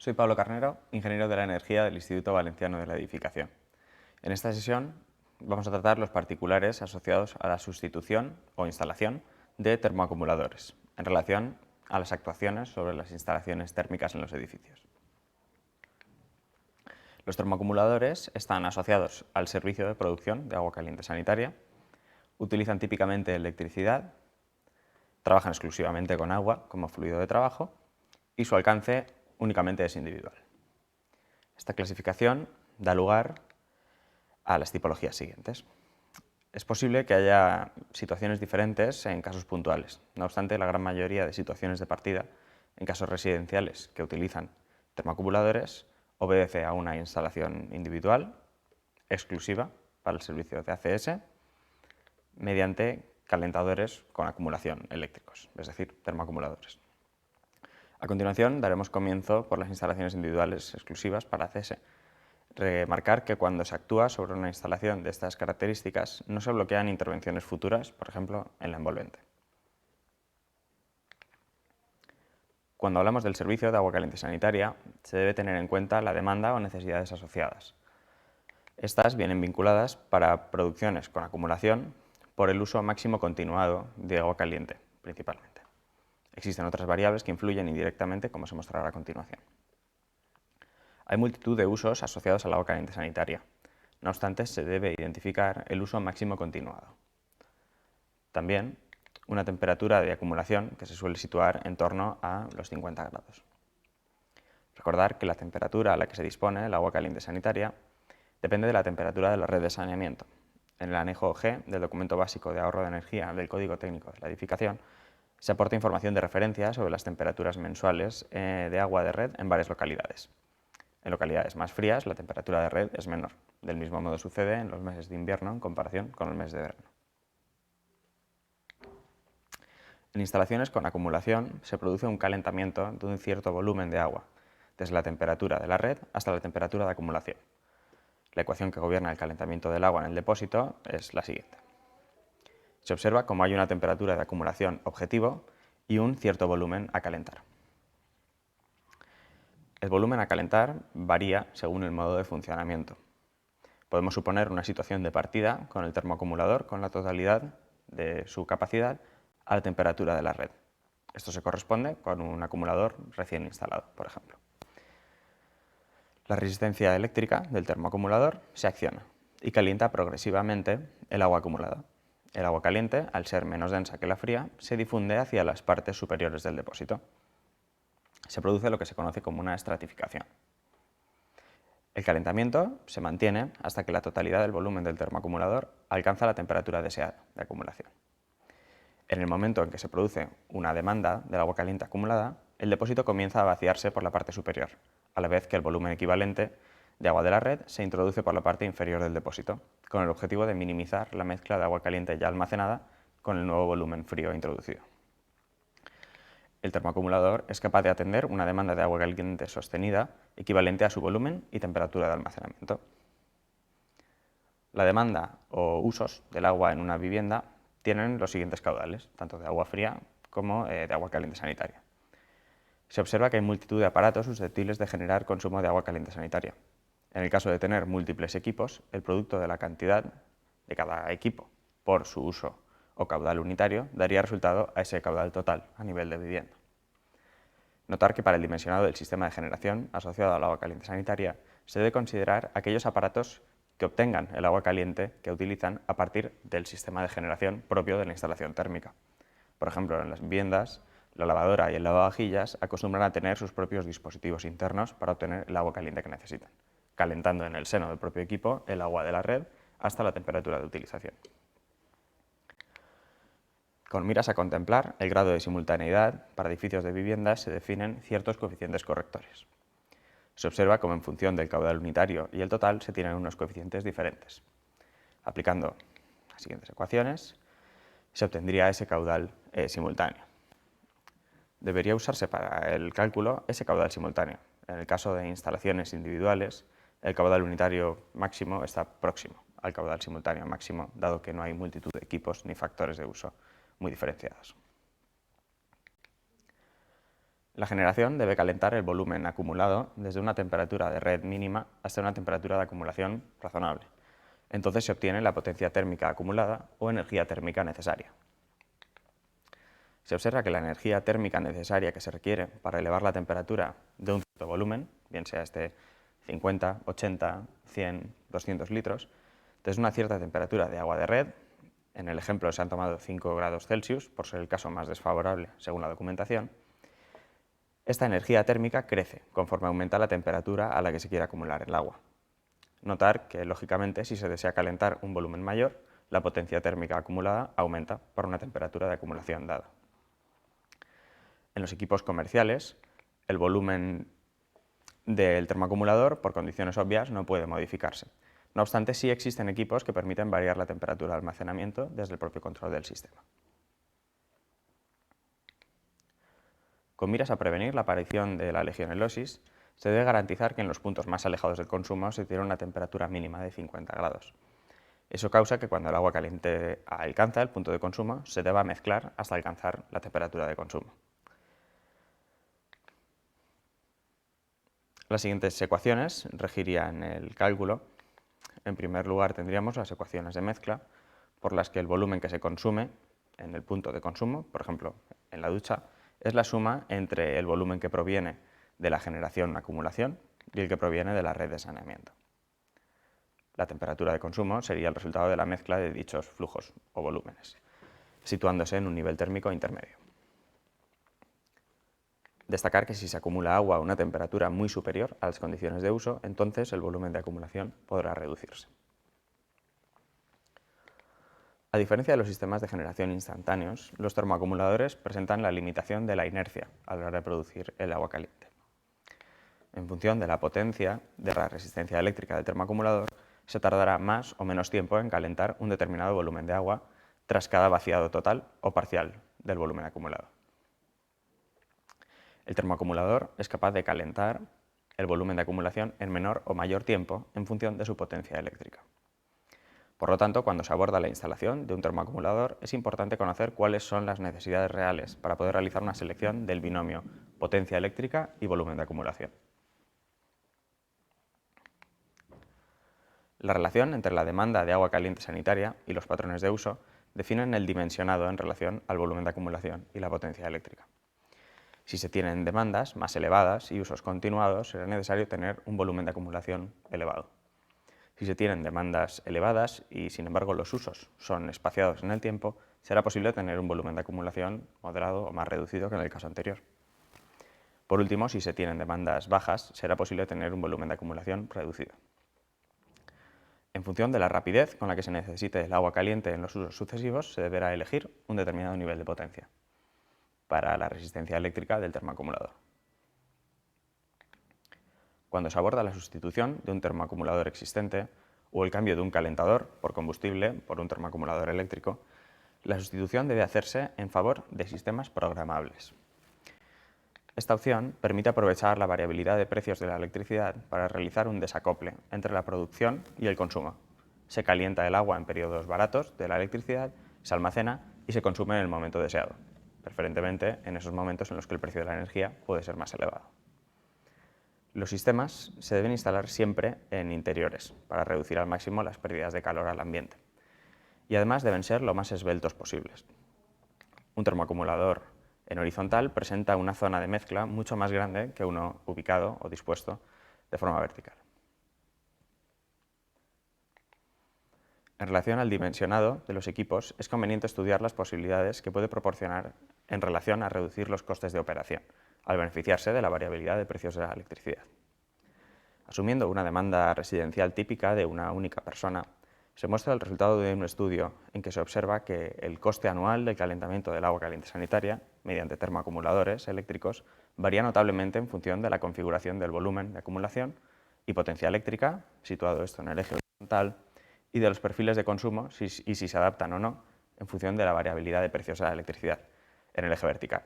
Soy Pablo Carnero, ingeniero de la energía del Instituto Valenciano de la Edificación. En esta sesión vamos a tratar los particulares asociados a la sustitución o instalación de termoacumuladores en relación a las actuaciones sobre las instalaciones térmicas en los edificios. Los termoacumuladores están asociados al servicio de producción de agua caliente sanitaria, utilizan típicamente electricidad, trabajan exclusivamente con agua como fluido de trabajo y su alcance únicamente es individual. Esta clasificación da lugar a las tipologías siguientes. Es posible que haya situaciones diferentes en casos puntuales. No obstante, la gran mayoría de situaciones de partida en casos residenciales que utilizan termoacumuladores obedece a una instalación individual, exclusiva para el servicio de ACS, mediante calentadores con acumulación eléctricos, es decir, termoacumuladores. A continuación, daremos comienzo por las instalaciones individuales exclusivas para ACS. Remarcar que cuando se actúa sobre una instalación de estas características no se bloquean intervenciones futuras, por ejemplo, en la envolvente. Cuando hablamos del servicio de agua caliente sanitaria, se debe tener en cuenta la demanda o necesidades asociadas. Estas vienen vinculadas para producciones con acumulación por el uso máximo continuado de agua caliente, principalmente. Existen otras variables que influyen indirectamente, como se mostrará a continuación. Hay multitud de usos asociados al agua caliente sanitaria. No obstante, se debe identificar el uso máximo continuado. También una temperatura de acumulación que se suele situar en torno a los 50 grados. Recordar que la temperatura a la que se dispone el agua caliente sanitaria depende de la temperatura de la red de saneamiento. En el anejo G del documento básico de ahorro de energía del Código Técnico de la Edificación se aporta información de referencia sobre las temperaturas mensuales de agua de red en varias localidades. En localidades más frías, la temperatura de red es menor. Del mismo modo sucede en los meses de invierno en comparación con el mes de verano. En instalaciones con acumulación se produce un calentamiento de un cierto volumen de agua, desde la temperatura de la red hasta la temperatura de acumulación. La ecuación que gobierna el calentamiento del agua en el depósito es la siguiente. Se observa cómo hay una temperatura de acumulación objetivo y un cierto volumen a calentar. El volumen a calentar varía según el modo de funcionamiento. Podemos suponer una situación de partida con el termoacumulador con la totalidad de su capacidad a la temperatura de la red. Esto se corresponde con un acumulador recién instalado, por ejemplo. La resistencia eléctrica del termoacumulador se acciona y calienta progresivamente el agua acumulada. El agua caliente, al ser menos densa que la fría, se difunde hacia las partes superiores del depósito. Se produce lo que se conoce como una estratificación. El calentamiento se mantiene hasta que la totalidad del volumen del termoacumulador alcanza la temperatura deseada de acumulación. En el momento en que se produce una demanda del agua caliente acumulada, el depósito comienza a vaciarse por la parte superior, a la vez que el volumen equivalente de agua de la red se introduce por la parte inferior del depósito, con el objetivo de minimizar la mezcla de agua caliente ya almacenada con el nuevo volumen frío introducido. El termoacumulador es capaz de atender una demanda de agua caliente sostenida equivalente a su volumen y temperatura de almacenamiento. La demanda o usos del agua en una vivienda tienen los siguientes caudales, tanto de agua fría como de agua caliente sanitaria. Se observa que hay multitud de aparatos susceptibles de generar consumo de agua caliente sanitaria. En el caso de tener múltiples equipos, el producto de la cantidad de cada equipo por su uso o caudal unitario daría resultado a ese caudal total a nivel de vivienda. Notar que para el dimensionado del sistema de generación asociado al agua caliente sanitaria se debe considerar aquellos aparatos que obtengan el agua caliente que utilizan a partir del sistema de generación propio de la instalación térmica. Por ejemplo, en las viviendas, la lavadora y el lavavajillas acostumbran a tener sus propios dispositivos internos para obtener el agua caliente que necesitan, calentando en el seno del propio equipo el agua de la red hasta la temperatura de utilización. Con miras a contemplar el grado de simultaneidad, para edificios de viviendas se definen ciertos coeficientes correctores. Se observa cómo en función del caudal unitario y el total se tienen unos coeficientes diferentes. Aplicando las siguientes ecuaciones, se obtendría ese caudal simultáneo. Debería usarse para el cálculo ese caudal simultáneo. En el caso de instalaciones individuales, el caudal unitario máximo está próximo al caudal simultáneo máximo, dado que no hay multitud de equipos ni factores de uso muy diferenciados. La generación debe calentar el volumen acumulado desde una temperatura de red mínima hasta una temperatura de acumulación razonable. Entonces se obtiene la potencia térmica acumulada o energía térmica necesaria. Se observa que la energía térmica necesaria que se requiere para elevar la temperatura de un cierto volumen, bien sea 50, 80, 100, 200 litros, desde una cierta temperatura de agua de red, en el ejemplo se han tomado 5 grados Celsius, por ser el caso más desfavorable según la documentación, esta energía térmica crece conforme aumenta la temperatura a la que se quiere acumular el agua. Notar que, lógicamente, si se desea calentar un volumen mayor, la potencia térmica acumulada aumenta por una temperatura de acumulación dada. En los equipos comerciales, el volumen del termoacumulador, por condiciones obvias, no puede modificarse. No obstante, sí existen equipos que permiten variar la temperatura de almacenamiento desde el propio control del sistema. Con miras a prevenir la aparición de la legionelosis, se debe garantizar que en los puntos más alejados del consumo se tiene una temperatura mínima de 50 grados. Eso causa que cuando el agua caliente alcanza el punto de consumo, se deba mezclar hasta alcanzar la temperatura de consumo. Las siguientes ecuaciones regirían el cálculo. En primer lugar tendríamos las ecuaciones de mezcla, por las que el volumen que se consume en el punto de consumo, por ejemplo en la ducha, es la suma entre el volumen que proviene de la generación-acumulación y el que proviene de la red de saneamiento. La temperatura de consumo sería el resultado de la mezcla de dichos flujos o volúmenes, situándose en un nivel térmico intermedio. Destacar que si se acumula agua a una temperatura muy superior a las condiciones de uso, entonces el volumen de acumulación podrá reducirse. A diferencia de los sistemas de generación instantáneos, los termoacumuladores presentan la limitación de la inercia a la hora de producir el agua caliente. En función de la potencia de la resistencia eléctrica del termoacumulador, se tardará más o menos tiempo en calentar un determinado volumen de agua tras cada vaciado total o parcial del volumen acumulado. El termoacumulador es capaz de calentar el volumen de acumulación en menor o mayor tiempo en función de su potencia eléctrica. Por lo tanto, cuando se aborda la instalación de un termoacumulador, es importante conocer cuáles son las necesidades reales para poder realizar una selección del binomio potencia eléctrica y volumen de acumulación. La relación entre la demanda de agua caliente sanitaria y los patrones de uso definen el dimensionado en relación al volumen de acumulación y la potencia eléctrica. Si se tienen demandas más elevadas y usos continuados, será necesario tener un volumen de acumulación elevado. Si se tienen demandas elevadas y, sin embargo, los usos son espaciados en el tiempo, será posible tener un volumen de acumulación moderado o más reducido que en el caso anterior. Por último, si se tienen demandas bajas, será posible tener un volumen de acumulación reducido. En función de la rapidez con la que se necesite el agua caliente en los usos sucesivos, se deberá elegir un determinado nivel de potencia para la resistencia eléctrica del termoacumulador. Cuando se aborda la sustitución de un termoacumulador existente o el cambio de un calentador por combustible por un termoacumulador eléctrico, la sustitución debe hacerse en favor de sistemas programables. Esta opción permite aprovechar la variabilidad de precios de la electricidad para realizar un desacople entre la producción y el consumo. Se calienta el agua en periodos baratos de la electricidad, se almacena y se consume en el momento deseado, preferentemente en esos momentos en los que el precio de la energía puede ser más elevado. Los sistemas se deben instalar siempre en interiores para reducir al máximo las pérdidas de calor al ambiente. Y además deben ser lo más esbeltos posibles. Un termoacumulador en horizontal presenta una zona de mezcla mucho más grande que uno ubicado o dispuesto de forma vertical. En relación al dimensionado de los equipos, es conveniente estudiar las posibilidades que puede proporcionar en relación a reducir los costes de operación, al beneficiarse de la variabilidad de precios de la electricidad. Asumiendo una demanda residencial típica de una única persona, se muestra el resultado de un estudio en que se observa que el coste anual del calentamiento del agua caliente sanitaria, mediante termoacumuladores eléctricos, varía notablemente en función de la configuración del volumen de acumulación y potencia eléctrica, situado esto en el eje horizontal, y de los perfiles de consumo y si se adaptan o no en función de la variabilidad de precios de la electricidad, en el eje vertical.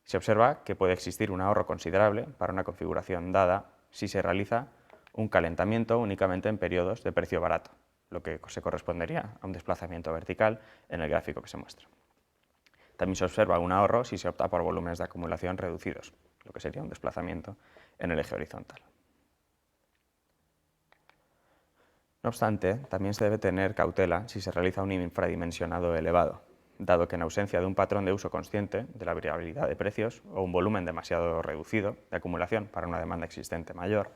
Se observa que puede existir un ahorro considerable para una configuración dada si se realiza un calentamiento únicamente en periodos de precio barato, lo que se correspondería a un desplazamiento vertical en el gráfico que se muestra. También se observa un ahorro si se opta por volúmenes de acumulación reducidos, lo que sería un desplazamiento en el eje horizontal. No obstante, también se debe tener cautela si se realiza un infradimensionado elevado, dado que en ausencia de un patrón de uso consciente de la variabilidad de precios o un volumen demasiado reducido de acumulación para una demanda existente mayor,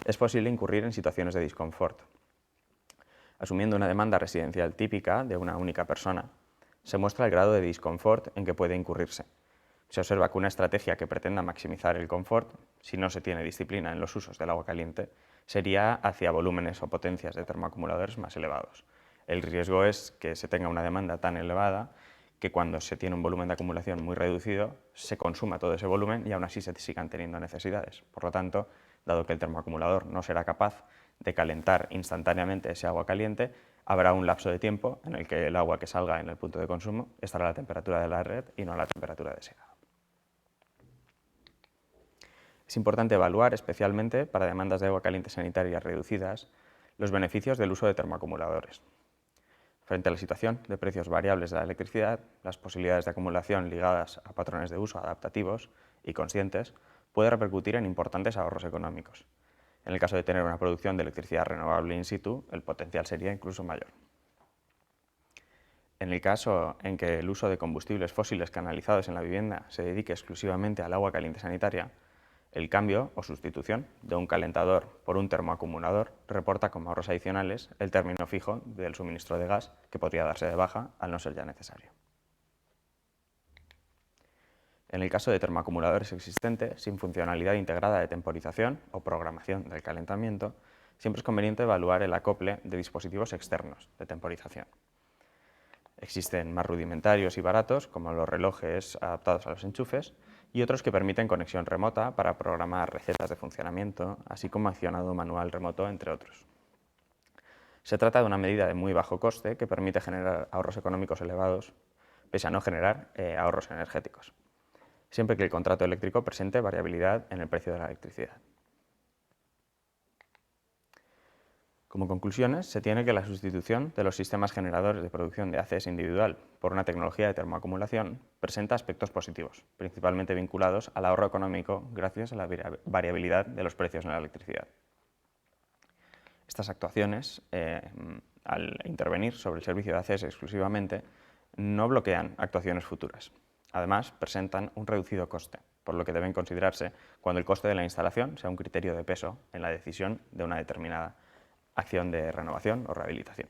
es posible incurrir en situaciones de disconfort. Asumiendo una demanda residencial típica de una única persona, se muestra el grado de disconfort en que puede incurrirse. Se observa que una estrategia que pretenda maximizar el confort, si no se tiene disciplina en los usos del agua caliente, sería hacia volúmenes o potencias de termoacumuladores más elevados. El riesgo es que se tenga una demanda tan elevada que cuando se tiene un volumen de acumulación muy reducido, se consuma todo ese volumen y aún así se sigan teniendo necesidades. Por lo tanto, dado que el termoacumulador no será capaz de calentar instantáneamente ese agua caliente, habrá un lapso de tiempo en el que el agua que salga en el punto de consumo estará a la temperatura de la red y no a la temperatura deseada. Es importante evaluar, especialmente para demandas de agua caliente sanitaria reducidas, los beneficios del uso de termoacumuladores. Frente a la situación de precios variables de la electricidad, las posibilidades de acumulación ligadas a patrones de uso adaptativos y conscientes puede repercutir en importantes ahorros económicos. En el caso de tener una producción de electricidad renovable in situ, el potencial sería incluso mayor. En el caso en que el uso de combustibles fósiles canalizados en la vivienda se dedique exclusivamente al agua caliente sanitaria, el cambio o sustitución de un calentador por un termoacumulador reporta como ahorros adicionales el término fijo del suministro de gas, que podría darse de baja al no ser ya necesario. En el caso de termoacumuladores existentes sin funcionalidad integrada de temporización o programación del calentamiento, siempre es conveniente evaluar el acople de dispositivos externos de temporización. Existen más rudimentarios y baratos, como los relojes adaptados a los enchufes, y otros que permiten conexión remota para programar recetas de funcionamiento, así como accionado manual remoto, entre otros. Se trata de una medida de muy bajo coste que permite generar ahorros económicos elevados, pese a no generar ahorros energéticos, siempre que el contrato eléctrico presente variabilidad en el precio de la electricidad. Como conclusiones, se tiene que la sustitución de los sistemas generadores de producción de ACS individual por una tecnología de termoacumulación presenta aspectos positivos, principalmente vinculados al ahorro económico gracias a la variabilidad de los precios en la electricidad. Estas actuaciones, al intervenir sobre el servicio de ACS exclusivamente, no bloquean actuaciones futuras. Además, presentan un reducido coste, por lo que deben considerarse cuando el coste de la instalación sea un criterio de peso en la decisión de una determinada acción de renovación o rehabilitación.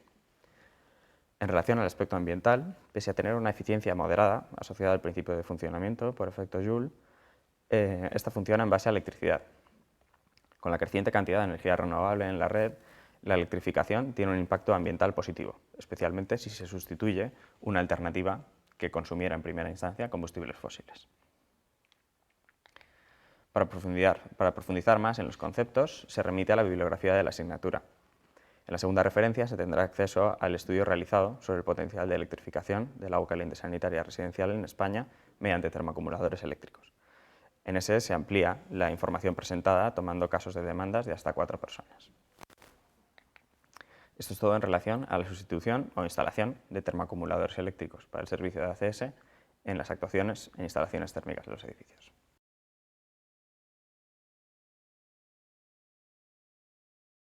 En relación al aspecto ambiental, pese a tener una eficiencia moderada asociada al principio de funcionamiento por efecto Joule, esta funciona en base a electricidad. Con la creciente cantidad de energía renovable en la red, la electrificación tiene un impacto ambiental positivo, especialmente si se sustituye una alternativa que consumiera en primera instancia combustibles fósiles. Para profundizar más en los conceptos, se remite a la bibliografía de la asignatura. En la segunda referencia se tendrá acceso al estudio realizado sobre el potencial de electrificación del agua caliente sanitaria residencial en España mediante termoacumuladores eléctricos. En ese se amplía la información presentada tomando casos de demandas de hasta 4 personas. Esto es todo en relación a la sustitución o instalación de termoacumuladores eléctricos para el servicio de ACS en las actuaciones en instalaciones térmicas de los edificios.